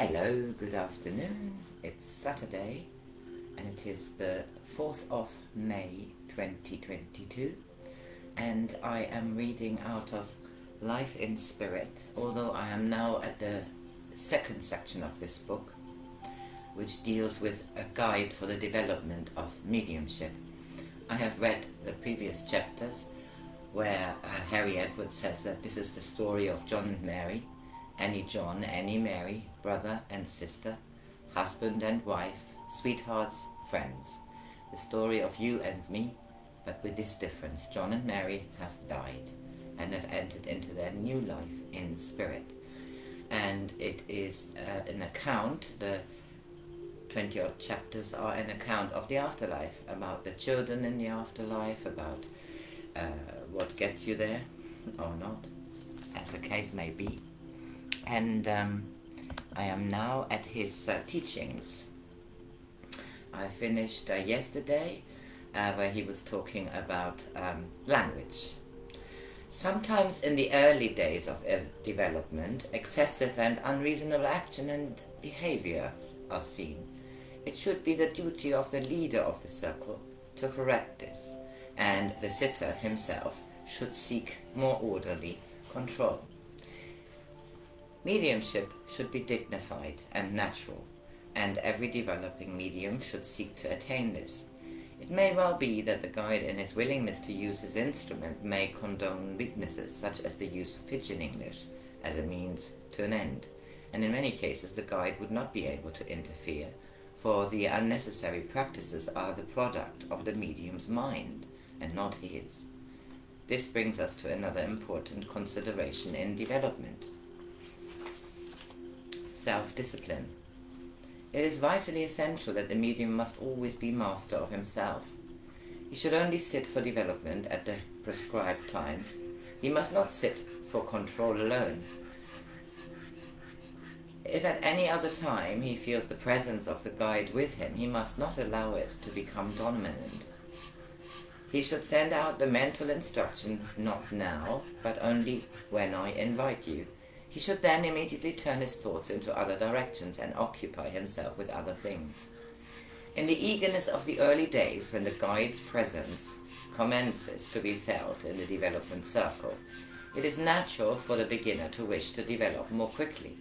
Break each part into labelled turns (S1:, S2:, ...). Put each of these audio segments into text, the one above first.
S1: Hello, good afternoon. It's Saturday and it is the 4th of May 2022, and I am reading out of Life in Spirit, although I am now at the second section of this book, which deals with a guide for the development of mediumship. I have read the previous chapters where Harry Edwards says that this is the story of John and Mary, Annie John, Annie Mary, brother and sister, husband and wife, sweethearts, friends. The story of you and me, but with this difference: John and Mary have died and have entered into their new life in spirit. And it is an account, the 20-odd chapters are an account of the afterlife, about the children in the afterlife, about what gets you there or not, as the case may be. And I am now at his teachings. I finished yesterday where he was talking about language. Sometimes in the early days of development, excessive and unreasonable action and behavior are seen. It should be the duty of the leader of the circle to correct this, and the sitter himself should seek more orderly control. Mediumship should be dignified and natural, and every developing medium should seek to attain this. It may well be that the guide, in his willingness to use his instrument, may condone weaknesses such as the use of pidgin English as a means to an end, and in many cases the guide would not be able to interfere, for the unnecessary practices are the product of the medium's mind and not his. This brings us to another important consideration in development: self-discipline. It is vitally essential that the medium must always be master of himself. He should only sit for development at the prescribed times. He must not sit for control alone. If at any other time he feels the presence of the guide with him, he must not allow it to become dominant. He should send out the mental instruction, not now, but only when I invite you. He should then immediately turn his thoughts into other directions and occupy himself with other things. In the eagerness of the early days, when the guide's presence commences to be felt in the development circle, it is natural for the beginner to wish to develop more quickly,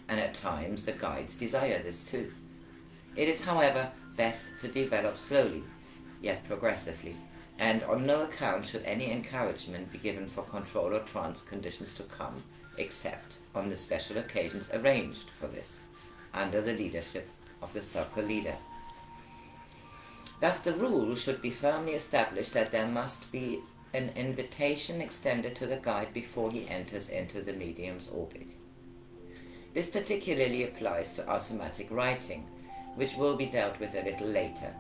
S1: and at times the guides desire this too. It is, however, best to develop slowly, yet progressively, and on no account should any encouragement be given for control or trance conditions to come, except on the special occasions arranged for this, under the leadership of the circle leader. Thus the rule should be firmly established that there must be an invitation extended to the guide before he enters into the medium's orbit. This particularly applies to automatic writing, which will be dealt with a little later.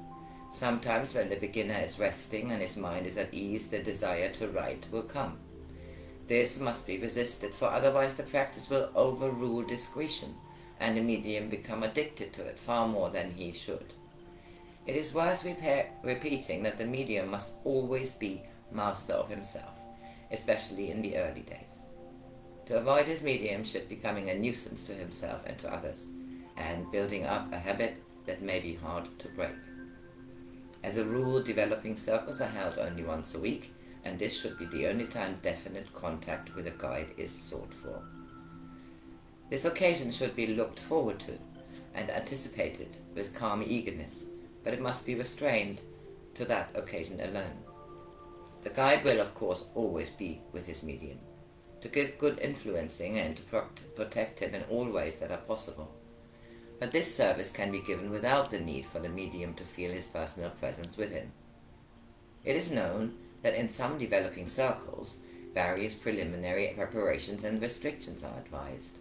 S1: Sometimes when the beginner is resting and his mind is at ease, the desire to write will come. This must be resisted, for otherwise the practice will overrule discretion, and the medium become addicted to it far more than he should. It is worth repeating that the medium must always be master of himself, especially in the early days, to avoid his mediumship becoming a nuisance to himself and to others, and building up a habit that may be hard to break. As a rule, developing circles are held only once a week, and this should be the only time definite contact with a guide is sought for. This occasion should be looked forward to and anticipated with calm eagerness, but it must be restrained to that occasion alone. The guide will, of course, always be with his medium, to give good influencing and to protect him in all ways that are possible. But this service can be given without the need for the medium to feel his personal presence with him. It is known that in some developing circles, various preliminary preparations and restrictions are advised.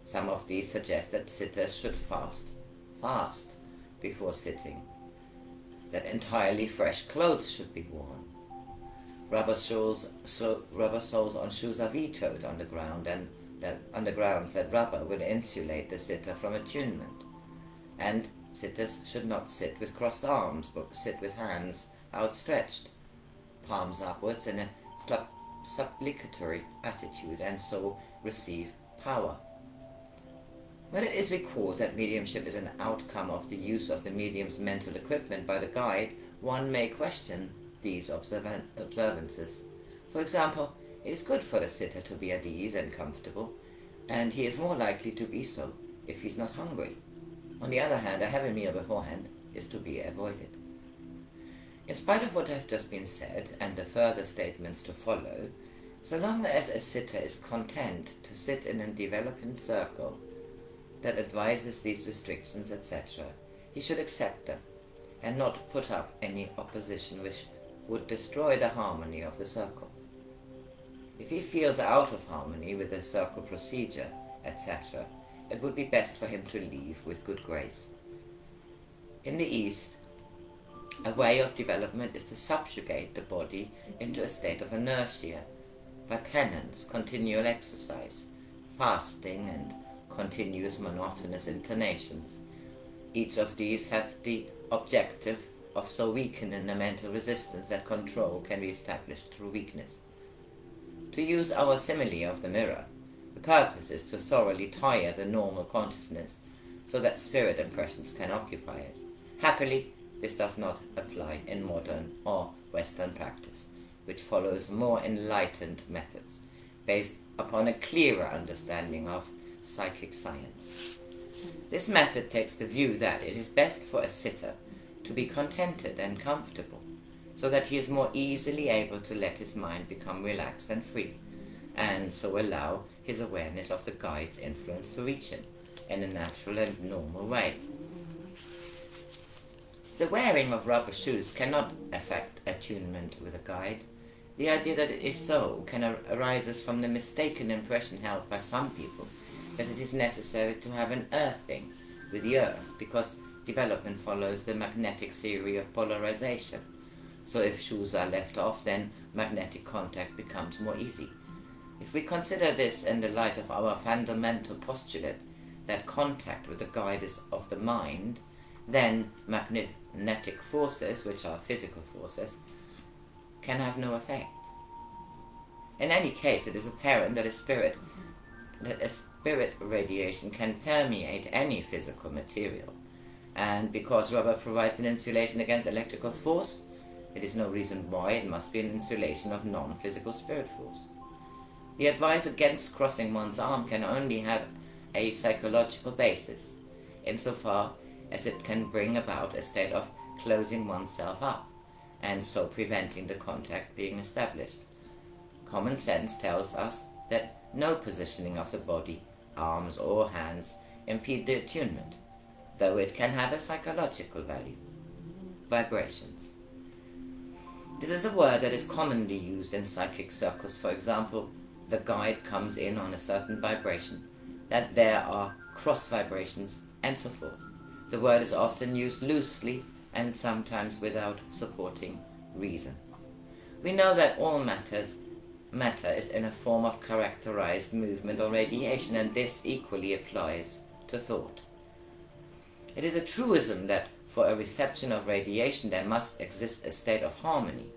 S1: Some of these suggest that sitters should fast before sitting, that entirely fresh clothes should be worn. Rubber soles on shoes are vetoed on the grounds that rubber will insulate the sitter from attunement, and sitters should not sit with crossed arms, but sit with hands outstretched, palms upwards in a supplicatory attitude, and so receive power. When it is recalled that mediumship is an outcome of the use of the medium's mental equipment by the guide, one may question these observances. For example, it is good for the sitter to be at ease and comfortable, and he is more likely to be so if he is not hungry. On the other hand, a heavy meal beforehand is to be avoided. In spite of what has just been said, and the further statements to follow, so long as a sitter is content to sit in a developing circle that advises these restrictions, etc., he should accept them, and not put up any opposition which would destroy the harmony of the circle. If he feels out of harmony with the circle procedure, etc., it would be best for him to leave with good grace. In the East, a way of development is to subjugate the body into a state of inertia by penance, continual exercise, fasting, and continuous monotonous intonations. Each of these have the objective of so weakening the mental resistance that control can be established through weakness. To use our simile of the mirror, the purpose is to thoroughly tire the normal consciousness so that spirit impressions can occupy it. Happily, this does not apply in modern or Western practice, which follows more enlightened methods based upon a clearer understanding of psychic science. This method takes the view that it is best for a sitter to be contented and comfortable, so that he is more easily able to let his mind become relaxed and free, and so allow his awareness of the guide's influence to reach him in a natural and normal way. The wearing of rubber shoes cannot affect attunement with a guide. The idea that it is so arises from the mistaken impression held by some people that it is necessary to have an earthing with the earth, because development follows the magnetic theory of polarization. So if shoes are left off, then magnetic contact becomes more easy. If we consider this in the light of our fundamental postulate that contact with the guide is of the mind, then magnetic forces, which are physical forces, can have no effect. In any case, it is apparent that a spirit radiation can permeate any physical material, and because rubber provides an insulation against electrical force, it is no reason why it must be an insulation of non-physical spirit force. The advice against crossing one's arm can only have a psychological basis, insofar as it can bring about a state of closing oneself up, and so preventing the contact being established. Common sense tells us that no positioning of the body, arms or hands, impede the attunement, though it can have a psychological value. Vibrations. This is a word that is commonly used in psychic circles. For example, the guide comes in on a certain vibration, that there are cross vibrations, and so forth. The word is often used loosely and sometimes without supporting reason. We know that all matter is in a form of characterized movement or radiation, and this equally applies to thought. It is a truism that for a reception of radiation there must exist a state of harmony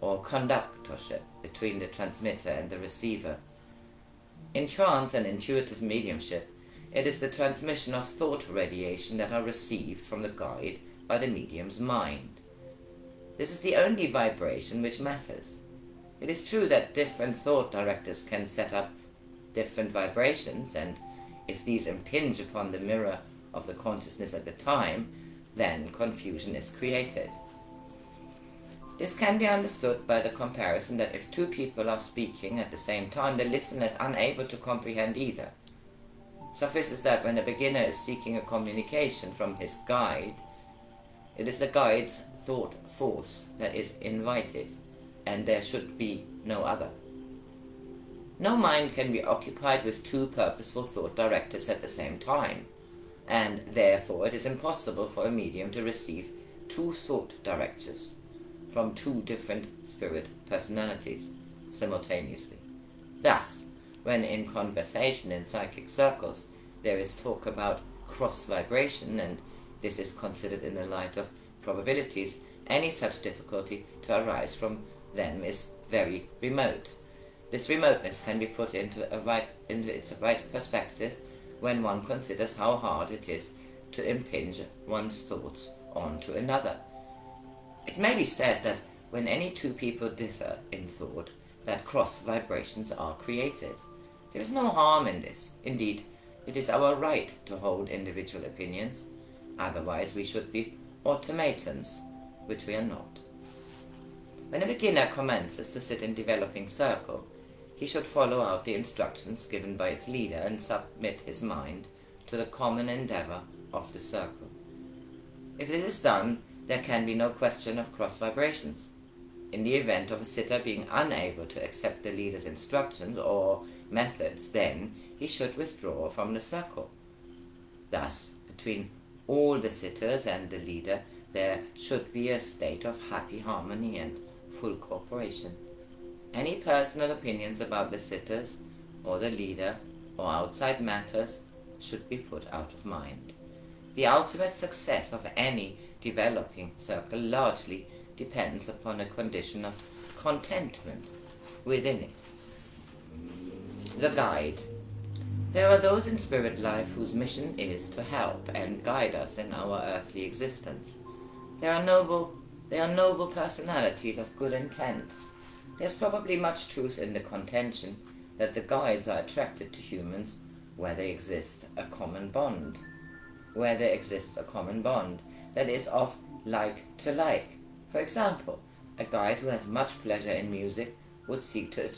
S1: or conductorship between the transmitter and the receiver. In trance and intuitive mediumship, it is the transmission of thought radiation that are received from the guide by the medium's mind. This is the only vibration which matters. It is true that different thought directives can set up different vibrations, and if these impinge upon the mirror of the consciousness at the time, then confusion is created. This can be understood by the comparison that if two people are speaking at the same time, the listener is unable to comprehend either. Suffices that when a beginner is seeking a communication from his guide, it is the guide's thought force that is invited, and there should be no other. No mind can be occupied with two purposeful thought directives at the same time, and therefore it is impossible for a medium to receive two thought directives from two different spirit personalities simultaneously. Thus, when in conversation in psychic circles there is talk about cross-vibration, and this is considered in the light of probabilities, any such difficulty to arise from them is very remote. This remoteness can be put into its right perspective when one considers how hard it is to impinge one's thoughts onto another. It may be said that when any two people differ in thought, that cross vibrations are created. There is no harm in this. Indeed, it is our right to hold individual opinions. Otherwise, we should be automatons, which we are not. When a beginner commences to sit in developing circle, he should follow out the instructions given by its leader and submit his mind to the common endeavor of the circle. If this is done, there can be no question of cross vibrations. In the event of a sitter being unable to accept the leader's instructions or methods, then he should withdraw from the circle. Thus, between all the sitters and the leader, there should be a state of happy harmony and full cooperation. Any personal opinions about the sitters or the leader or outside matters should be put out of mind. The ultimate success of any developing circle largely depends upon a condition of contentment within it. The guide. There are those in spirit life whose mission is to help and guide us in our earthly existence. They are noble personalities of good intent. There's probably much truth in the contention that the guides are attracted to humans where there exists a common bond. That is of like to like. For example, a guide who has much pleasure in music would seek to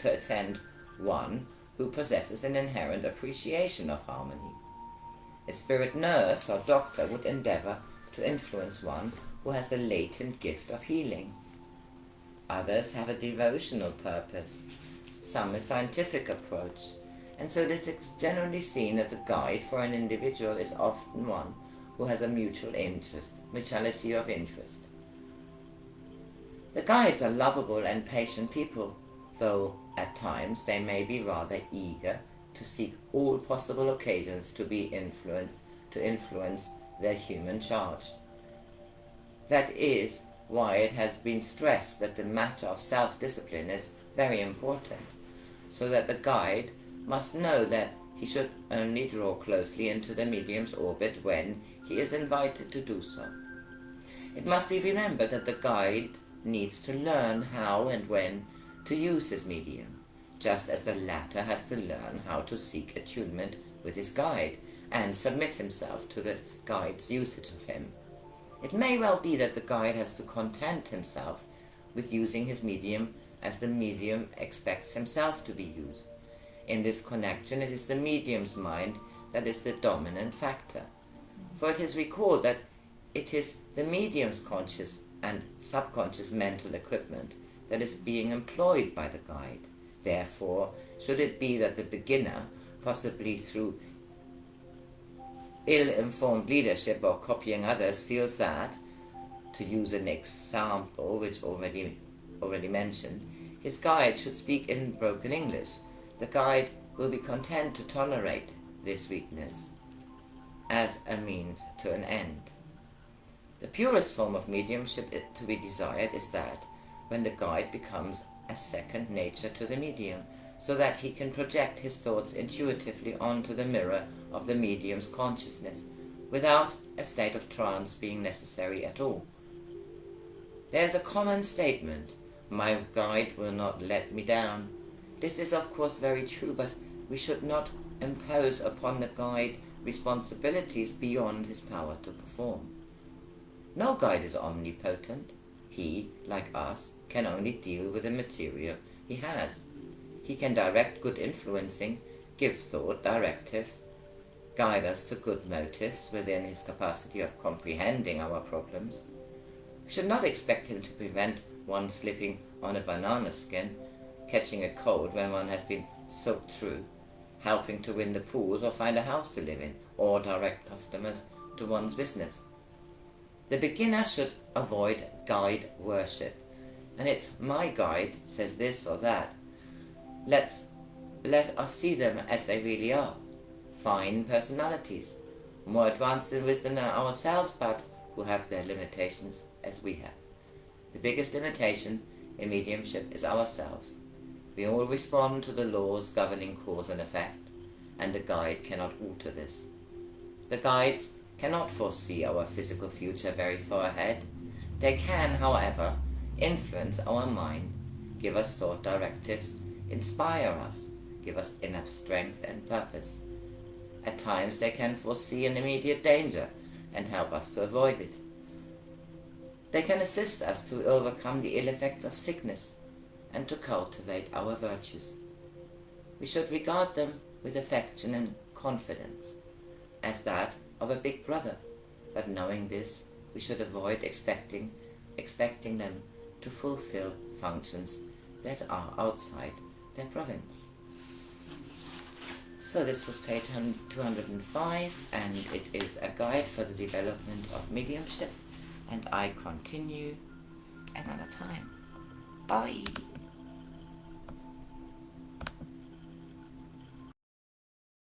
S1: attend one who possesses an inherent appreciation of harmony. A spirit nurse or doctor would endeavor to influence one who has the latent gift of healing. Others have a devotional purpose, some a scientific approach, and so it is generally seen that the guide for an individual is often one who has a mutuality of interest. The guides are lovable and patient people, though at times they may be rather eager to seek all possible occasions to influence their human charge. That is why it has been stressed that the matter of self-discipline is very important, so that the guide must know that he should only draw closely into the medium's orbit when he is invited to do so. It must be remembered that the guide needs to learn how and when to use his medium, just as the latter has to learn how to seek attunement with his guide and submit himself to the guide's usage of him. It may well be that the guide has to content himself with using his medium as the medium expects himself to be used. In this connection, it is the medium's mind that is the dominant factor. For it is recalled that it is the medium's conscious and subconscious mental equipment that is being employed by the guide. Therefore, should it be that the beginner, possibly through ill-informed leadership or copying others, feels that, to use an example which already mentioned, his guide should speak in broken English, the guide will be content to tolerate this weakness as a means to an end. The purest form of mediumship to be desired is that when the guide becomes a second nature to the medium, so that he can project his thoughts intuitively onto the mirror of the medium's consciousness, without a state of trance being necessary at all. There is a common statement, "My guide will not let me down." This is of course very true, but we should not impose upon the guide responsibilities beyond his power to perform. No guide is omnipotent. He, like us, can only deal with the material he has. He can direct good influencing, give thought directives, guide us to good motives within his capacity of comprehending our problems. We should not expect him to prevent one slipping on a banana skin, catching a cold when one has been soaked through, helping to win the pools or find a house to live in, or direct customers to one's business. The beginner should avoid guide worship, and it's my guide says this or that. Let us see them as they really are. Fine personalities, more advanced in wisdom than ourselves, but who have their limitations as we have. The biggest limitation in mediumship is ourselves. We all respond to the laws governing cause and effect. and the guide cannot alter this. The guides cannot foresee our physical future very far ahead. They can, however, influence our mind, give us thought directives, inspire us, give us inner strength and purpose. At times they can foresee an immediate danger and help us to avoid it. They can assist us to overcome the ill effects of sickness and to cultivate our virtues. We should regard them with affection and confidence, as that of a big brother, but knowing this, we should avoid expecting them to fulfill functions that are outside their province. So this was page 205, and it is a guide for the development of mediumship, and I continue another time. Bye!